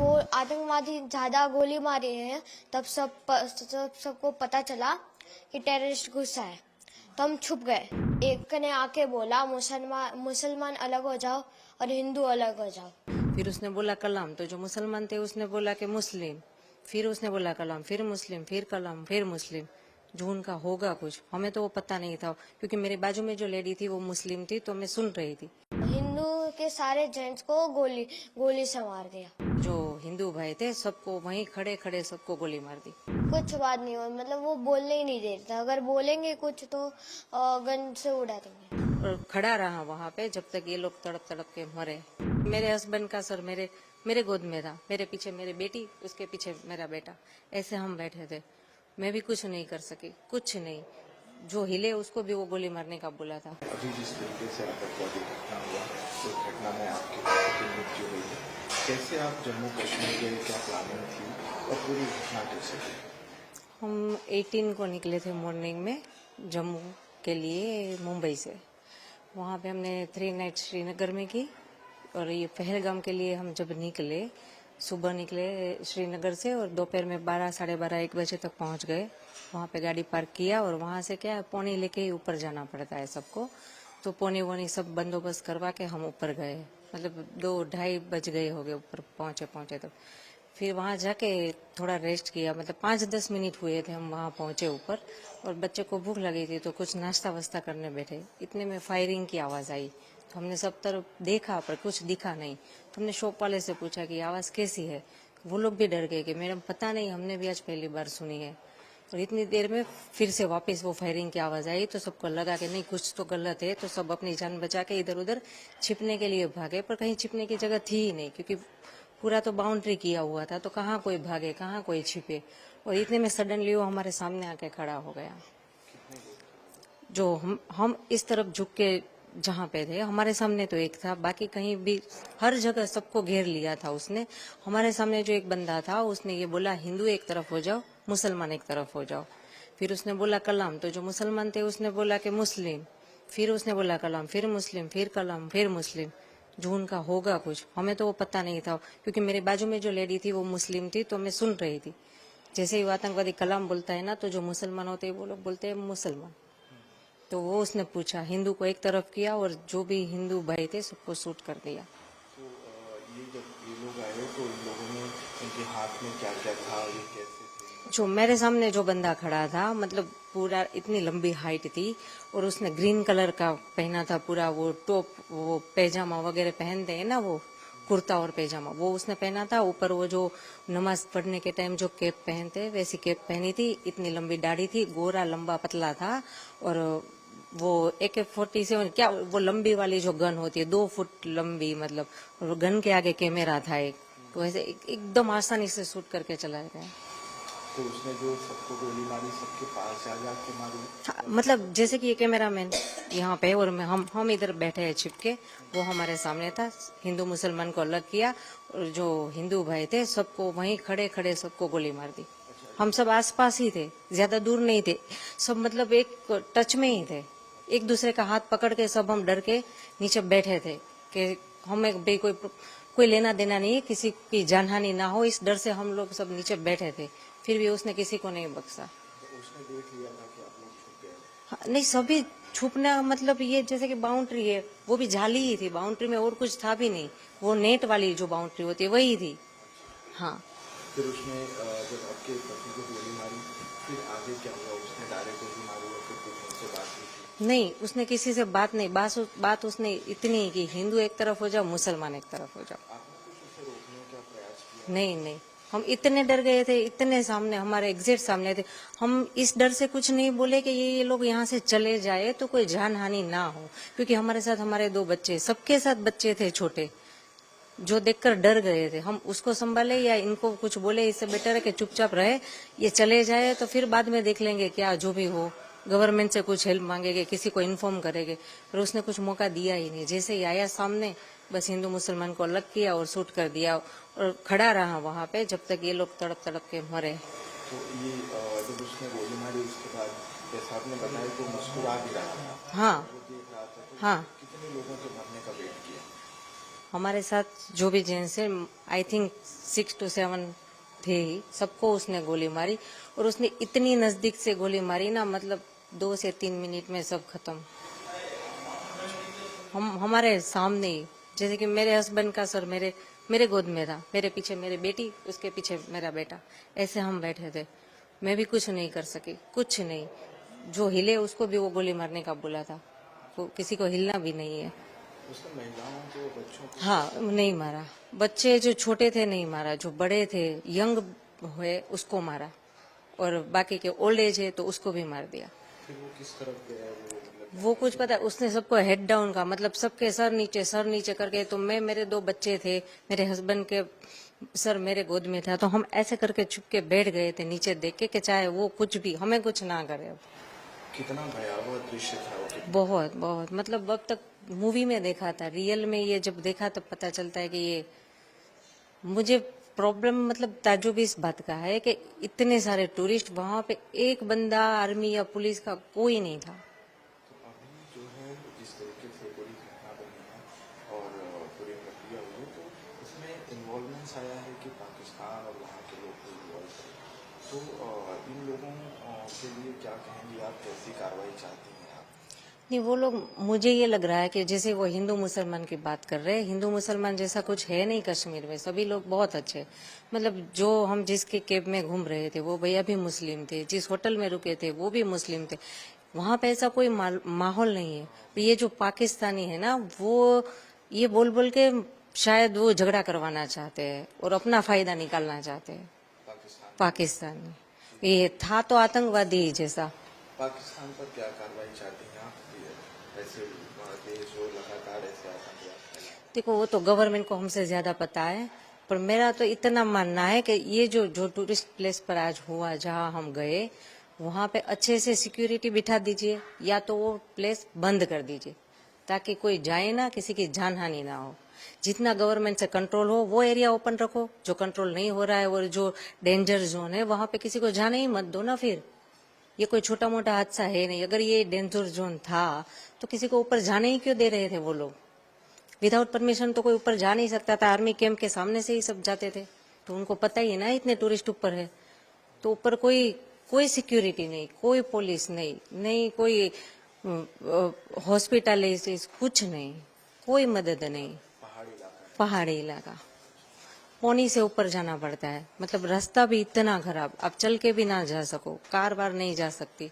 आतंकवादी ज्यादा गोली मारी है तब सबको पता चला कि टेररिस्ट घुसा है, तो हम छुप गए। एक ने आके बोला मुसलमान अलग हो जाओ और हिंदू अलग हो जाओ। फिर उसने बोला कलाम, तो जो मुसलमान थे उसने बोला कि मुस्लिम, फिर उसने बोला कलाम, फिर मुस्लिम, फिर कलाम, फिर मुस्लिम। जो उनका होगा कुछ, हमें तो वो पता नहीं था, क्योंकि मेरे बाजू में जो लेडी थी वो मुस्लिम थी, तो मैं सुन रही थी। हिंदू के सारे जेंट्स को गोली से मार दिया। जो हिंदू भाई थे सबको वहीं खड़े खड़े सबको गोली मार दी। कुछ बात नहीं हुई, मतलब वो बोलने ही नहीं देता, अगर बोलेंगे कुछ तो गन से उड़ा देंगे। और खड़ा रहा वहाँ पे जब तक ये लोग तड़प तड़प के मरे। मेरे हस्बैंड का सर मेरे गोद में था, मेरे पीछे मेरी बेटी, उसके पीछे मेरा बेटा, ऐसे हम बैठे थे। मैं भी कुछ नहीं कर सकी, कुछ नहीं। जो हिले उसको भी वो गोली मारने का बोला था। अभी जिस तरीके से आतंकवादी घटना हुआ, उस घटना में आपकी बेटी की मृत्यु हुई है, कैसे आप जम्मू कश्मीर गए, क्या प्लानिंग थी और पूरी घटना कैसे हुई? हम 18 को निकले थे मॉर्निंग में जम्मू के लिए मुंबई से। वहाँ पे हमने 3 नाइट श्रीनगर में की, और ये पहलगाम के लिए हम जब निकले, सुबह निकले श्रीनगर से और दोपहर में 12, साढ़े 12, 1 बजे तक पहुँच गए। वहाँ पे गाड़ी पार्क किया और वहाँ से क्या पौनी लेके ही ऊपर जाना पड़ता है सबको, तो पौनी वोनी सब बंदोबस्त करवा के हम ऊपर गए। मतलब 2-2:30 बज गए हो गए ऊपर पहुँचे तब। फिर वहाँ जाके थोड़ा रेस्ट किया, मतलब 5-10 मिनट हुए थे हम वहाँ पहुँचे ऊपर, और बच्चे को भूख लगी थी तो कुछ नाश्ता वास्ता करने बैठे। इतने में फायरिंग की आवाज़ आई, तो हमने सब तरफ देखा पर कुछ दिखा नहीं। तो हमने शॉप वाले से पूछा कि आवाज़ कैसी है। वो लोग भी डर गए कि मैडम पता नहीं, हमने भी आज पहली बार सुनी है। और इतनी देर में फिर से वापस वो फायरिंग की आवाज़ आई, तो सबको लगा कि नहीं कुछ तो गलत है, तो सब अपनी जान बचा के इधर उधर छिपने के लिए भागे। पर कहीं छिपने की जगह थी ही नहीं, क्योंकि पूरा तो बाउंड्री किया हुआ था, तो कहाँ कोई भागे, कहाँ कोई छिपे। और इतने में सडनली वो हमारे सामने आके खड़ा हो गया। जो हम इस तरफ झुक के जहाँ पे थे, हमारे सामने तो एक था, बाकी कहीं भी हर जगह सबको घेर लिया था उसने। हमारे सामने जो एक बंदा था उसने ये बोला हिंदू एक तरफ हो जाओ, मुसलमान एक तरफ हो जाओ। फिर उसने बोला कलाम, तो जो मुसलमान थे उसने बोला कि मुस्लिम, फिर उसने बोला कलाम, फिर मुस्लिम, फिर कलाम, फिर मुस्लिम। जो उनका होगा कुछ, हमें तो वो पता नहीं था, क्योंकि मेरे बाजू में जो लेडी थी वो मुस्लिम थी, तो मैं सुन रही थी। जैसे ही वो आतंकवादी कलाम बोलता है ना, तो जो मुसलमान होते हैं वो लोग बोलते हैं मुसलमान। तो वो उसने पूछा, हिंदू को एक तरफ किया और जो भी हिंदू भाई थे सबको शूट कर दिया। तो ये जब ये लोग आए तो इन लोगों ने उनके हाथ में क्या क्या था, ये कैसे थे? जो मेरे सामने जो बंदा खड़ा था, मतलब पूरा इतनी लंबी हाइट थी, और उसने ग्रीन कलर का पहना था पूरा, वो टॉप, वो पैजामा वगैरह पहनते हैं ना, वो कुर्ता और पैजामा, वो उसने पहना था। ऊपर वो जो नमाज पढ़ने के टाइम जो कैप पहनते हैं वैसी कैप पहनी थी। इतनी लंबी दाढ़ी थी, गोरा लंबा पतला था। और वो AK-47 क्या, वो लंबी वाली जो गन होती है 2 फुट लंबी, मतलब, और गन के आगे कैमरा था एक, तो ऐसे एकदम आसानी से शूट करके चलाया गया। तो उसने जो सबको गोली मारी, सबके पास जा के मारी? हाँ, मतलब जैसे कि ये कैमरामैन यहाँ पे और मैं, हम इधर बैठे हैं छिपके, वो हमारे सामने था। हिंदू मुसलमान को अलग किया, और जो हिंदू भाई थे सबको वहीं खड़े खड़े सबको गोली मार दी। हम सब आसपास ही थे, ज्यादा दूर नहीं थे, सब मतलब एक टच में ही थे। एक दूसरे का हाथ पकड़ के सब हम डर के नीचे बैठे थे कि हमें भाई कोई लेना देना नहीं है, किसी की जानहानि ना हो, इस डर से हम लोग सब नीचे बैठे थे। फिर भी उसने किसी को नहीं बख्शा। तो उसने देख लिया था कि आप लोग छुप गए? हाँ, नहीं, सभी छुपना मतलब ये जैसे कि बाउंड्री है, वो भी जाली ही थी, बाउंड्री में और कुछ था भी नहीं, वो नेट वाली जो बाउंड्री होती है वही थी। हाँ। फिर उसने जब आपके पति को गोली मारी, फिर आगे क्या हुआ? उसने डायरेक्ट गोली मारी या फिर कुछ उनसे बात हुई थी? नहीं, उसने किसी से बात नहीं, बात उसने इतनी कि हिंदू एक तरफ हो जाओ, मुसलमान एक तरफ हो जाओ। आपने कुछ उसे रोकने का प्रयास किया? नहीं, हम इतने डर गए थे, इतने सामने, हमारे एग्जैक्ट सामने थे। हम इस डर से कुछ नहीं बोले कि ये लोग यहाँ से चले जाए तो कोई जान हानि ना हो, क्योंकि हमारे साथ हमारे 2 बच्चे, सबके साथ बच्चे थे छोटे, जो देखकर डर गए थे। हम उसको संभाले या इनको कुछ बोले, इससे बेटर है कि चुपचाप रहे, ये चले जाए तो फिर बाद में देख लेंगे, क्या जो भी हो, गवर्नमेंट से कुछ हेल्प मांगेंगे, किसी को इन्फॉर्म करेंगे। पर उसने कुछ मौका दिया ही नहीं, जैसे ही आया सामने बस हिंदू मुसलमान को अलग किया और शूट कर दिया, और खड़ा रहा वहां पे जब तक ये लोग तड़प तड़प के मरे। तो ये जब उसने गोली मारी उसके बाद जैसा आपने बताया तो मुस्कुरा भी रहा था, हाँ, वो देख रहा था, तो हाँ। कितने लोगों के मरने का वेट किया? हमारे साथ जो भी जेंट्स है, आई थिंक 6 to 7 थे ही, सबको उसने गोली मारी। और उसने इतनी नजदीक से गोली मारी ना, मतलब 2 से 3 मिनट में सब खत्म। हमारे सामने ही, जैसे कि मेरे हस्बैंड का सर मेरे गोद में था, मेरे पीछे मेरी बेटी, उसके पीछे मेरा बेटा, ऐसे हम बैठे थे। मैं भी कुछ नहीं कर सकी, कुछ नहीं। जो हिले उसको भी वो गोली मारने का बोला था, वो किसी को हिलना भी नहीं है। उसने महिलाओं को, बच्चों को? हाँ, नहीं मारा। बच्चे जो छोटे थे नहीं मारा, जो बड़े थे, यंग हुए, उसको मारा। और बाकी के ओल्ड एज है तो उसको भी मार दिया। फिर वो किस तरफ गया? वो कुछ पता, उसने सबको हेड डाउन का, मतलब सबके सर नीचे करके। तो मेरे 2 बच्चे थे, मेरे हस्बैंड के सर मेरे गोद में था, तो हम ऐसे करके चुप के बैठ गए थे नीचे देख के कि चाहे वो कुछ भी हमें कुछ ना करे। अब कितना भयावह दृश्य था वो? बहुत बहुत, मतलब अब तक मूवी में देखा था, रियल में ये जब देखा तब पता चलता है कि ये मुझे प्रॉब्लम, मतलब ताज्जुब इस बात का है कि इतने सारे टूरिस्ट, वहां पे एक बंदा आर्मी या पुलिस का कोई नहीं था। तो अभी जो है जिस तरीके से पूरी घटना बनी है और पूरी प्रक्रिया हुई, तो इसमें इन्वॉल्वमेंट्स आया है कि पाकिस्तान और वहाँ के लोग इन्वॉल्व थे। तो इन लोगों के लिए क्या कहेंगे आप? कैसी कार्रवाई चाहती हैं आप? नहीं, वो लोग, मुझे ये लग रहा है कि जैसे वो हिंदू मुसलमान की बात कर रहे हैं, हिंदू मुसलमान जैसा कुछ है नहीं कश्मीर में। सभी लोग बहुत अच्छे, मतलब जो हम जिसके कैब में घूम रहे थे वो भैया भी मुस्लिम थे, जिस होटल में रुके थे वो भी मुस्लिम थे। वहां पे ऐसा कोई माहौल नहीं है। ये जो पाकिस्तानी है ना, वो ये बोल बोल के शायद वो झगड़ा करवाना चाहते हैं और अपना फायदा निकालना चाहते हैं। पाकिस्तानी ये था तो आतंकवादी ही जैसा। पाकिस्तान पर क्या कार्रवाई चाहती हैं आप? ऐसे देश हो लगातार ऐसे आतंकवाद? देखो, वो तो गवर्नमेंट को हमसे ज्यादा पता है, पर मेरा तो इतना मानना है कि ये जो टूरिस्ट प्लेस पर आज हुआ, जहां हम गए, वहां पे अच्छे से सिक्योरिटी बिठा दीजिए, या तो वो प्लेस बंद कर दीजिए ताकि कोई जाए ना, किसी की जान हानि ना हो। जितना गवर्नमेंट से कंट्रोल हो वो एरिया ओपन रखो, जो कंट्रोल नहीं हो रहा है और जो डेंजर जोन है वहां पे किसी को जाने ही मत दो ना। फिर ये कोई छोटा मोटा हादसा है नहीं। अगर ये डेंजर जोन था तो किसी को ऊपर जाने ही क्यों दे रहे थे वो लोग? विदाउट परमिशन तो कोई ऊपर जा नहीं सकता था। आर्मी कैंप के सामने से ही सब जाते थे, तो उनको पता ही है ना इतने टूरिस्ट ऊपर है। तो ऊपर कोई सिक्योरिटी नहीं, कोई पुलिस नहीं कोई हॉस्पिटल, कुछ नहीं, कोई मदद नहीं। पहाड़ी इलाका, पौनी से ऊपर जाना पड़ता है, मतलब रास्ता भी इतना खराब, आप चल के भी ना जा सको, कार बार नहीं जा सकती,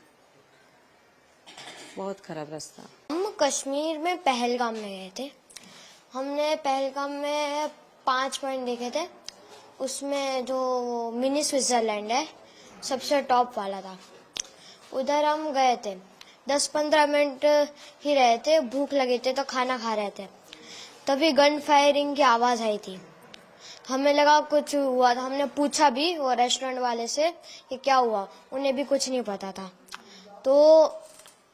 बहुत खराब रास्ता। हम कश्मीर में पहलगाम में गए थे। हमने पहलगाम में 5 पॉइंट देखे थे। उसमें जो मिनी स्विट्जरलैंड है सबसे टॉप वाला था, उधर हम गए थे। 10-15 मिनट ही रहे थे, भूख लगी थी तो खाना खा रहे थे, तभी गन फायरिंग की आवाज आई थी। हमें लगा कुछ हुआ था। हमने पूछा भी वो रेस्टोरेंट वाले से कि क्या हुआ, उन्हें भी कुछ नहीं पता था। तो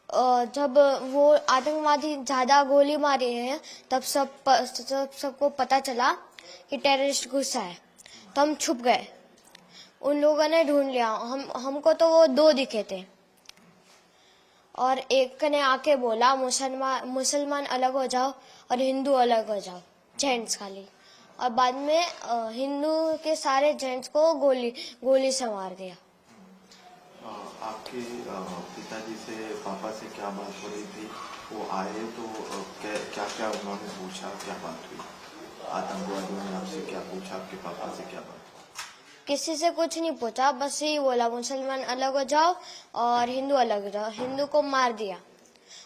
जब वो आतंकवादी ज्यादा गोली मारी है तब सबको पता चला कि टेररिस्ट घुसा है, तो हम छुप गए। उन लोगों ने ढूंढ लिया। हमको तो वो 2 दिखे थे, और एक ने आके बोला मुसलमान अलग हो जाओ और हिंदू अलग हो जाओ, जेंट्स खाली। और बाद में हिंदू के सारे जेंट्स को गोली से मार दिया। आपके पिताजी से, पापा से क्या बात हो रही थी? वो आए तो क्या क्या उन्होंने पूछा, क्या बात हुई? आतंकवादियों ने आपसे क्या पूछा, आपके पापा से क्या बात? किसी से कुछ नहीं पूछा, बस यही बोला मुसलमान अलग हो जाओ और हिंदू अलग हो जाओ। हिंदू को मार दिया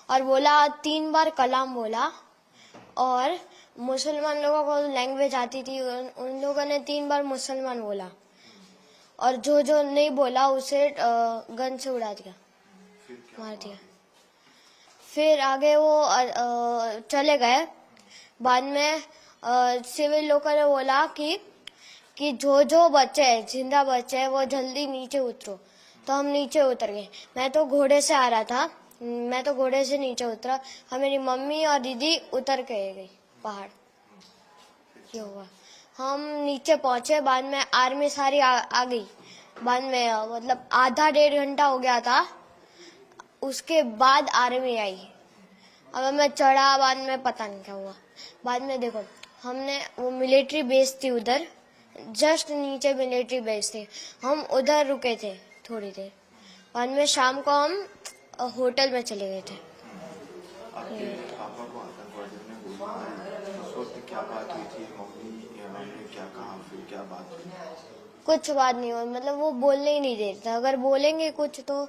और बोला 3 बार कलाम बोला। और मुसलमान लोगों को लैंग्वेज आती थी, उन लोगों ने 3 बार मुसलमान बोला, और जो नहीं बोला उसे गन से उड़ा दिया, मार दिया। फिर आगे वो चले गए। बाद में सिविल लोगों ने बोला कि जो बच्चे हैं, जिंदा बच्चे हैं, वो जल्दी नीचे उतरो। तो हम नीचे उतर गए। मैं तो घोड़े से आ रहा था, मैं तो घोड़े से नीचे उतरा और मेरी मम्मी और दीदी उतर के गई पहाड़। ये हुआ, हम नीचे पहुंचे। बाद में आर्मी सारी आ गई। बाद में मतलब आधा 1.5 घंटा हो गया था, उसके बाद आर्मी आई। अब मैं चढ़ा, बाद में पता नहीं क्या हुआ। बाद में देखो हमने वो मिलिट्री बेस थी उधर, जस्ट नीचे मिलिट्री बेस थी, हम उधर रुके थे थोड़ी देर। बाद में शाम को हम होटल में चले गए थे। आपके पापा को आतंकवादियों ने गोली मारी, उस वक्त क्या बात हुई थी? मम्मी ने क्या कहा, फिर क्या बात हुई? कुछ बात नहीं हुई, मतलब वो बोलने ही नहीं देते, अगर बोलेंगे कुछ तो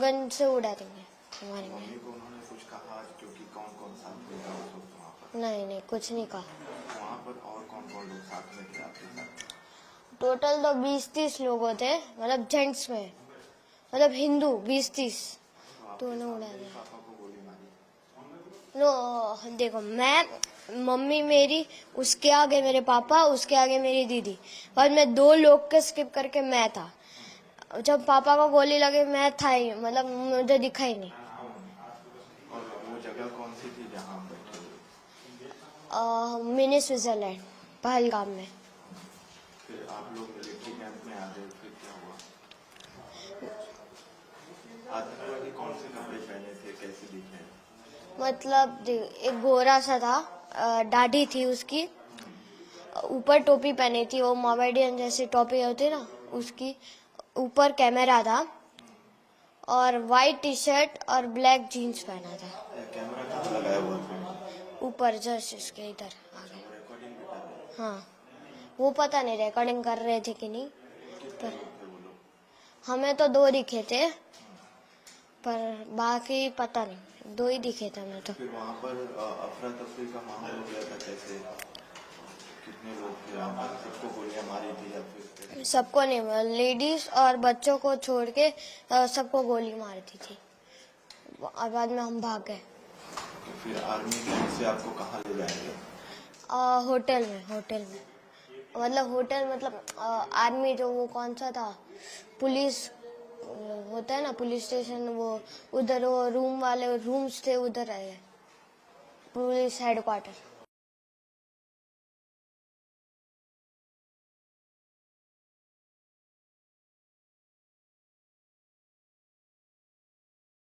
गन से उड़ा देंगे हमारे में। मम्मी को उन्होंने कुछ कहा क्योंकि कौन कौन साथ में था उस वक्त वहाँ पर? नहीं, कुछ नहीं कहा। वहाँ पर और कौन कौन लोग साथ में थे आपके साथ? टोटल तो 20-30 लोग थे, मतलब जेंट्स में, मतलब हिंदू 20-30 दोनों उड़ा दिया। पापा को गोली मारी? नो देखो, मैं, मम्मी मेरी, उसके आगे मेरे पापा, उसके आगे मेरी दीदी, और मैं 2 लोग के स्किप करके मैं था। जब पापा को गोली लगी मैं था ही, मतलब मुझे दिखा ही नहीं। और वो जगह कौन सी थी जहाँ आप बैठे थे? मिनी स्विट्जरलैंड, पहलगाम में। फिर आप लोग मिलिट्री कैंप में आ गए, फिर क्या हुआ? आतंकवादी कौन से कपड़े पहने थे, कैसे दिखे? मतलब एक गोरा सा था, दाढ़ी थी उसकी, ऊपर टोपी पहनी थी, वो मोमेडियन जैसी टोपी होती ना उसकी, ऊपर कैमरा था, और वाइट टी शर्ट और ब्लैक जीन्स पहना था। कैमरा कहाँ लगाया हुआ था? ऊपर जस्ट इसके इधर आगे। रिकॉर्डिंग भी कर रहे थे? हाँ, वो पता नहीं रिकॉर्डिंग कर रहे थे कि नहीं, कितने पर लोग थे वो लोग? हमें तो 2 दिखे थे, पर बाकी पता नहीं, 2 ही दिखे थे हमें तो। फिर वहाँ पर अफरा तफरी का माहौल हो गया था, कैसे? कितने लोग थे वहाँ पर? सबको गोलियां मारी थी या फिर कैसे? सबको नहीं, लेडीज और बच्चों को छोड़ के सबको गोली मार दी थी, और बाद में हम भाग गए। तो फिर आर्मी कैंप से आपको कहाँ ले जाएंगे? होटल में, मतलब होटल, मतलब आर्मी जो वो कौन सा था, पुलिस होता है ना, पुलिस स्टेशन, वो उधर वो रूम वाले रूम्स थे, उधर आए, पुलिस हेडक्वार्टर।